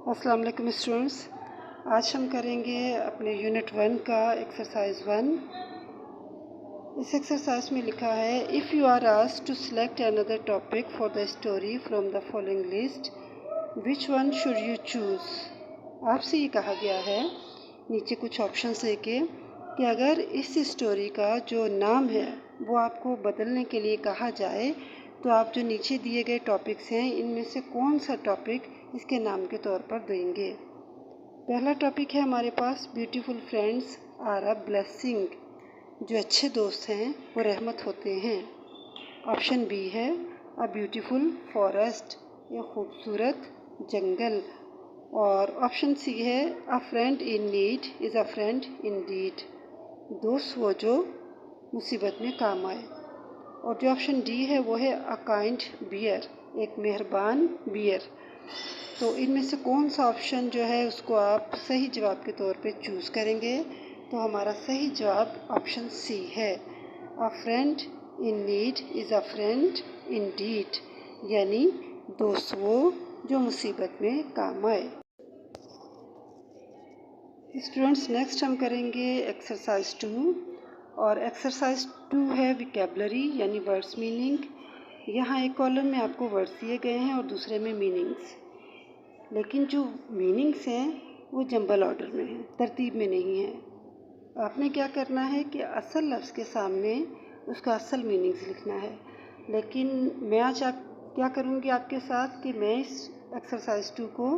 अस्सलाम वालेकुम स्टूडेंट्स, आज हम करेंगे अपने यूनिट 1 का एक्सरसाइज 1। इस एक्सरसाइज में लिखा है if you are asked to select another topic for the story from the following list which one should you choose. आपसे ये कहा गया है नीचे कुछ ऑप्शंस लेके कि अगर इस स्टोरी का जो नाम है वो आपको बदलने के लिए कहा जाए तो आप जो नीचे दिए गए टॉपिक्स हैं इनमें से कौन सा टॉपिक इसके नाम के तौर पर देंगे। पहला टॉपिक है हमारे पास beautiful friends are a blessing, जो अच्छे दोस्त हैं वो रहमत होते हैं। ऑप्शन बी है अ ब्यूटीफुल फॉरेस्ट, या खूबसूरत जंगल। और ऑप्शन सी है a friend in need is a friend in deed, दोस्त वो जो मुसीबत में काम आए। और जो ऑप्शन डी है वो है अ काइंड बियर, एक मेहरबान बियर। तो इनमें से कौन सा ऑप्शन जो है उसको आप सही जवाब के तौर पे चूज़ करेंगे। तो हमारा सही जवाब ऑप्शन सी है, a friend in need is a friend in deed, यानी दोस्त वो जो मुसीबत में काम आए। स्टूडेंट्स, नेक्स्ट हम करेंगे एक्सरसाइज 2, और एक्सरसाइज 2 है विकेबलरी यानी वर्ड्स मीनिंग। यहाँ एक कॉलम में आपको वर्ड्स दिए गए हैं और दूसरे में मीनिंग्स, लेकिन जो मीनिंग्स हैं वो जंबल ऑर्डर में हैं, तरतीब में नहीं है। आपने क्या करना है कि असल लफ्ज़ के सामने उसका असल मीनिंग्स लिखना है। लेकिन मैं आज आप क्या करूँगी आपके साथ कि मैं इस एक्सरसाइज 2 को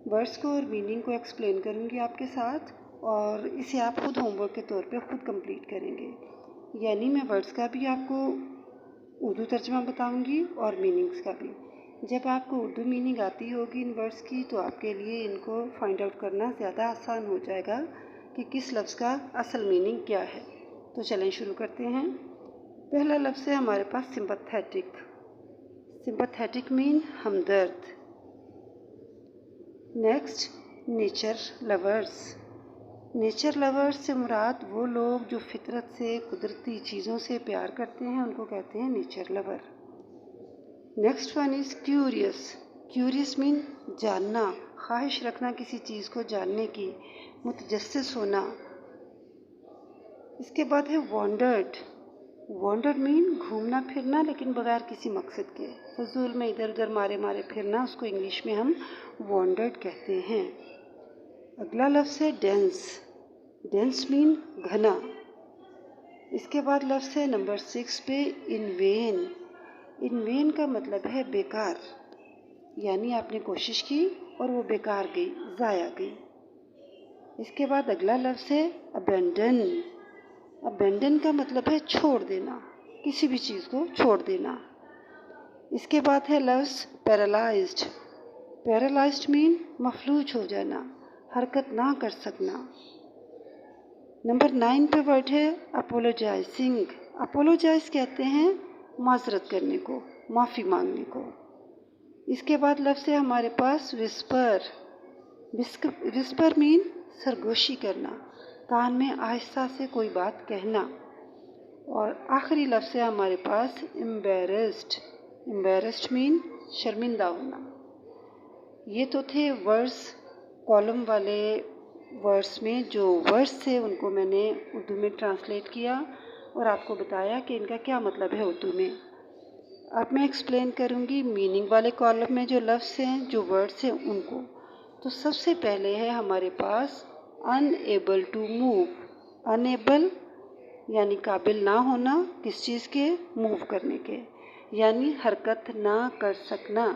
वर्ड्स को और मीनिंग को एक्सप्लेन करूँगी आपके साथ, और इसे आप खुद होमवर्क के तौर पे खुद कंप्लीट करेंगे। यानी मैं वर्ड्स का भी आपको उर्दू तर्जुमा बताऊँगी और मीनिंग्स का भी। जब आपको उर्दू मीनिंग आती होगी इन वर्ड्स की तो आपके लिए इनको फाइंड आउट करना ज़्यादा आसान हो जाएगा कि किस लफ्ज़ का असल मीनिंग क्या है। तो चलें शुरू करते हैं। पहला लफ्ज़ है हमारे पास सिंपैथेटिक। सिंपैथेटिक मीन हमदर्द। Next nature lovers. Nature lovers से मुराद वो लोग जो फितरत से कुदरती चीज़ों से प्यार करते हैं उनको कहते हैं nature lover. Next one is curious. Curious mean जानना, ख्वाहिश रखना किसी चीज़ को जानने की, मुतजस्सिस होना। इसके बाद है वॉन्डर्ड। वॉन्डर्ड मीन घूमना फिरना लेकिन बगैर किसी मकसद के, फजूल में इधर उधर मारे मारे फिरना, उसको इंग्लिश में हम वॉन्डर्ड कहते हैं। अगला लफ्ज़ है डेंस। डेंस मीन घना। इसके बाद लफ्ज़ है नंबर 6 पे इन वेन। इन वेन का मतलब है बेकार, यानी आपने कोशिश की और वो बेकार गई, ज़ाया गई। इसके बाद अगला लफ्ज़ है अबेंडन। अबेंडन का मतलब है छोड़ देना, किसी भी चीज़ को छोड़ देना। इसके बाद है लफ्ज़ पैरालाइज्ड। पैरालाइज्ड मीन मफलूज हो जाना, हरकत ना कर सकना। नंबर 9 पे वर्ड है अपोलोजाइजिंग। अपोलोजाइज कहते हैं माजरत करने को, माफ़ी मांगने को। इसके बाद लफ्ज़ है हमारे पास विस्पर। विस्पर मीन सरगोशी करना, कान में आहिस्ता से कोई बात कहना। और आखिरी लफ्ज़ है हमारे पास एम्बेरस्ड। एम्बेरस्ड मीन शर्मिंदा होना। ये तो थे वर्ड्स, कॉलम वाले वर्ड्स में जो वर्ड्स थे उनको मैंने उर्दू में ट्रांसलेट किया और आपको बताया कि इनका क्या मतलब है उर्दू में। अब मैं एक्सप्लेन करूँगी मीनिंग वाले कॉलम में जो लफ्ज़ हैं, जो वर्ड्स हैं उनको। तो सबसे पहले है हमारे पास अनएबल टू मूव। अनएबल यानी काबिल ना होना किस चीज़ के, मूव करने के, यानी हरकत ना कर सकना।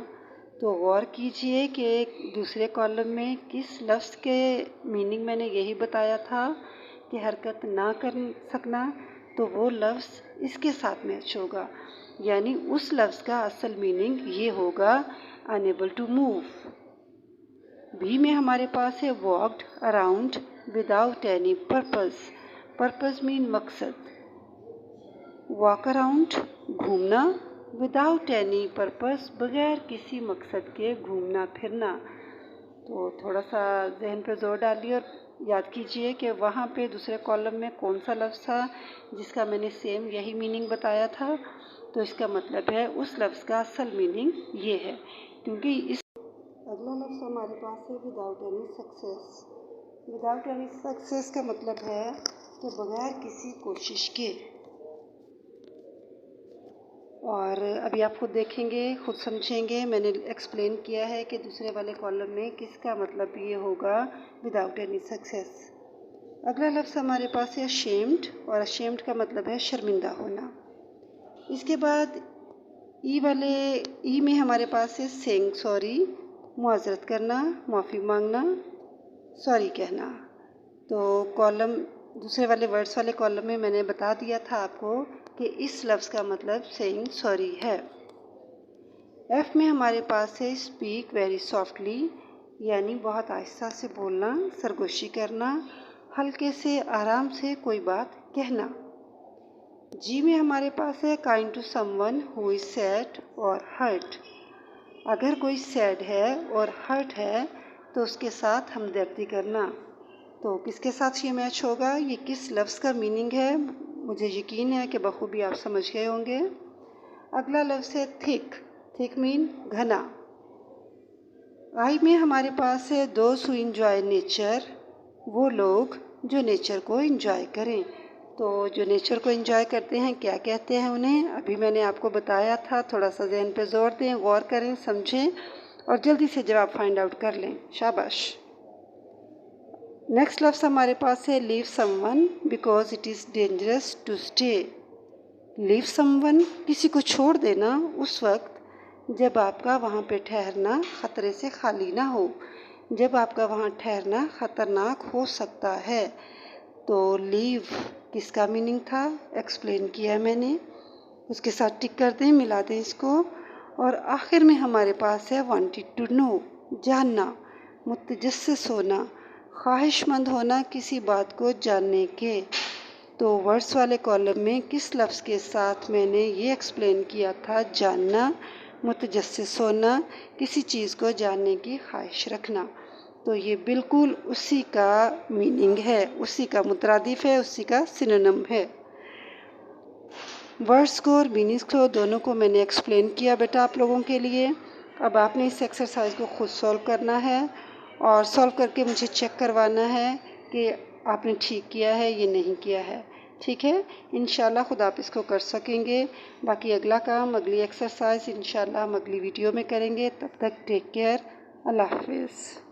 तो गौर कीजिए कि एक दूसरे कॉलम में किस लफ्ज़ के मीनिंग मैंने यही बताया था कि हरकत ना कर सकना, तो वो लफ्ज़ इसके साथ मैच होगा, यानी उस लफ्ज़ का असल मीनिंग ये होगा अनएबल टू मूव। बी में हमारे पास है walked around without any purpose. Purpose mean मकसद। वॉक अराउंड घूमना, विदाउट एनी पर्पस बग़ैर किसी मकसद के घूमना फिरना। तो थोड़ा सा जहन पे जोर डालिए और याद कीजिए कि वहाँ पे दूसरे कॉलम में कौन सा लफ्ज़ था जिसका मैंने सेम यही मीनिंग बताया था। तो इसका मतलब है उस लफ्ज़ का असल मीनिंग ये है, क्योंकि इस अगला लफ्ज़ हमारे पास है without any success. Without any success का मतलब है कि बगैर किसी कोशिश के। और अभी आप खुद देखेंगे, खुद समझेंगे। मैंने एक्सप्लेन किया है कि दूसरे वाले कॉलम में किसका मतलब ये होगा विदाउट एनी सक्सेस। अगला लफ्ज़ हमारे पास है अशेम्ड, और अशेम्ड का मतलब है शर्मिंदा होना। इसके बाद ई में हमारे पास है सेइंग सॉरी, मुआज़रत करना, माफ़ी मांगना, सॉरी कहना। तो कॉलम दूसरे वाले वर्ड्स वाले कॉलम में मैंने बता दिया था आपको कि इस लफ्ज़ का मतलब सेइंग सॉरी है। एफ में हमारे पास है स्पीक वेरी सॉफ्टली, यानी बहुत आहिस्ता से बोलना, सरगोशी करना, हल्के से आराम से कोई बात कहना। जी में हमारे पास है kind to someone who is sad और हर्ट। अगर कोई सैड है और हर्ट है तो उसके साथ हमदर्दी करना। तो किसके साथ ये मैच होगा, ये किस लफ्ज़ का मीनिंग है, मुझे यकीन है कि बखूबी आप समझ गए होंगे। अगला लफ्ज़ है थिक। थिक मीन घना। आई में हमारे पास है दोज हु एंजॉय नेचर, वो लोग जो नेचर को एंजॉय करें। तो जो नेचर को एंजॉय करते हैं क्या कहते हैं उन्हें, अभी मैंने आपको बताया था। थोड़ा सा ज़हन पे ज़ोर दें, गौर करें, समझें और जल्दी से जवाब फाइंड आउट कर लें। शाबाश। नेक्स्ट लफ्ज़ हमारे पास है leave someone because it is dangerous to stay. Leave someone, किसी को छोड़ देना उस वक्त जब आपका वहाँ पे ठहरना ख़तरे से खाली ना हो, जब आपका वहाँ ठहरना ख़तरनाक हो सकता है। तो लीव किसका मीनिंग था, एक्सप्लेन किया मैंने। उसके साथ टिक कर दें, मिला दें इसको। और आखिर में हमारे पास है वांटेड टू नो, जानना, मुतजस्सिस होना, ख्वाहिशमंद होना किसी बात को जानने के। तो वर्ड्स वाले कॉलम में किस लफ्ज़ के साथ मैंने ये एक्सप्लेन किया था, जानना, मुतजस्सिस होना, किसी चीज़ को जानने की ख्वाहिश रखना। तो ये बिल्कुल उसी का मीनिंग है, उसी का मुतरादिफ है, उसी का सिनोनिम है। वर्ड्स को और मीनिंग्स को दोनों को मैंने एक्सप्लेन किया बेटा आप लोगों के लिए। अब आपने इस एक्सरसाइज को खुद सॉल्व करना है और सॉल्व करके मुझे चेक करवाना है कि आपने ठीक किया है या नहीं किया है। ठीक है, इंशाल्लाह खुद आप इसको कर सकेंगे। बाकी अगला काम, अगली एक्सरसाइज इंशाल्लाह हम अगली वीडियो में करेंगे। तब तक टेक केयर, अल्लाह हाफिज़।